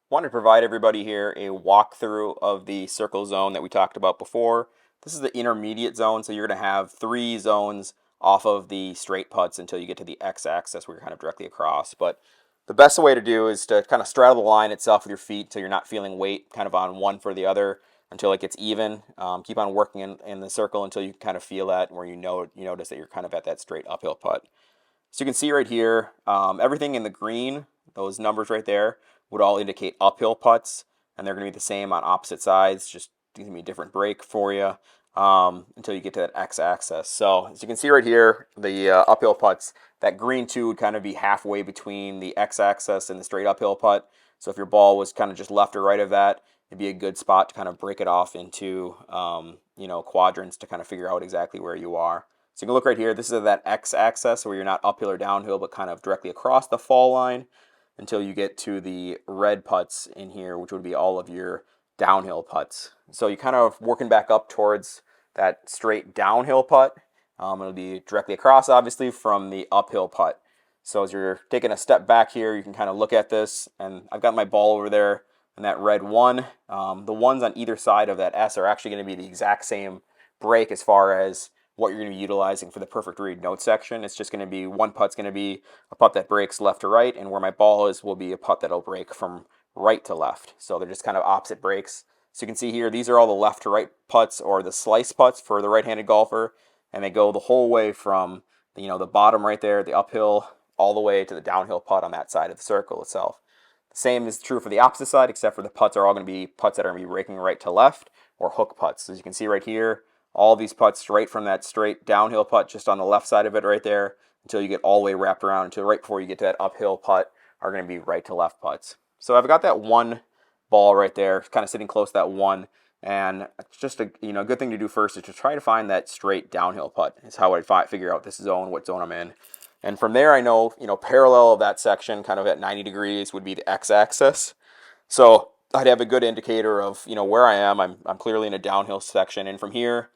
Want to provide everybody here a walkthrough of the circle zone that we talked about before. This is the intermediate zone, so you're going to have 3 zones off of the straight putts until you get to the x-axis where you're kind of directly across. But the best way to do is to kind of straddle the line itself with your feet so you're not feeling weight kind of on one for the other until it gets even. Keep on working in the circle until you kind of feel that where you notice that you're kind of at that straight uphill putt. So you can see right here, everything in the green, those numbers right there, would all indicate uphill putts, and they're going to be the same on opposite sides, just going to be a different break for you until you get to that x-axis. So as you can see right here, the uphill putts, that green 2 would kind of be halfway between the x-axis and the straight uphill putt. So if your ball was kind of just left or right of that, it'd be a good spot to kind of break it off into quadrants to kind of figure out exactly where you are. So you can look right here, this is that x-axis where you're not uphill or downhill, but kind of directly across the fall line until you get to the red putts in here, which would be all of your downhill putts. So you kind of working back up towards that straight downhill putt. It'll be directly across, obviously, from the uphill putt. So as you're taking a step back here, you can kind of look at this, and I've got my ball over there in that red 1. The ones on either side of that S are actually going to be the exact same break as far as what you're going to be utilizing for the perfect read note section. It's just going to be one putt's going to be a putt that breaks left to right, and where my ball is will be a putt that'll break from right to left. So they're just kind of opposite breaks. So you can see here, these are all the left to right putts or the slice putts for the right-handed golfer, and they go the whole way from the bottom right there, the uphill, all the way to the downhill putt on that side of the circle itself. The same is true for the opposite side, except for the putts are all going to be putts that are going to be breaking right to left or hook putts. As you can see right here, all these putts straight from that straight downhill putt just on the left side of it right there until you get all the way wrapped around until right before you get to that uphill putt are going to be right to left putts. So I've got that 1 ball right there, kind of sitting close to that 1, and just a good thing to do first is to try to find that straight downhill putt. Is how I figure out this zone, what zone I'm in. And from there I know, parallel of that section, kind of at 90 degrees would be the x-axis. So I'd have a good indicator of, where I am. I'm clearly in a downhill section, and from here,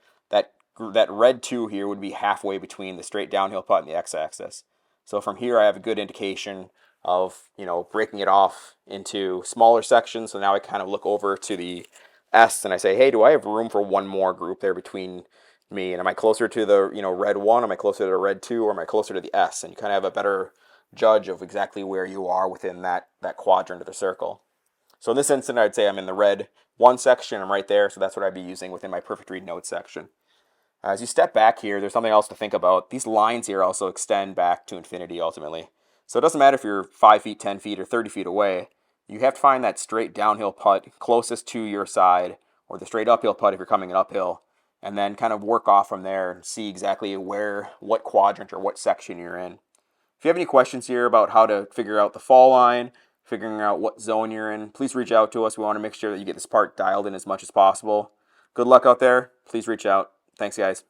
that red 2 here would be halfway between the straight downhill putt and the x-axis. So from here, I have a good indication of, breaking it off into smaller sections. So now I kind of look over to the S and I say, hey, do I have room for one more group there between me? And am I closer to the, red 1? Am I closer to the red 2? Or am I closer to the S? And you kind of have a better judge of exactly where you are within that quadrant of the circle. So in this instance, I'd say I'm in the red 1 section. I'm right there, so that's what I'd be using within my perfect read note section. As you step back here, there's something else to think about. These lines here also extend back to infinity ultimately. So it doesn't matter if you're 5 feet, 10 feet, or 30 feet away. You have to find that straight downhill putt closest to your side, or the straight uphill putt if you're coming uphill, and then kind of work off from there and see exactly what quadrant or what section you're in. If you have any questions here about how to figure out the fall line, figuring out what zone you're in, please reach out to us. We want to make sure that you get this part dialed in as much as possible. Good luck out there. Please reach out. Thanks, guys.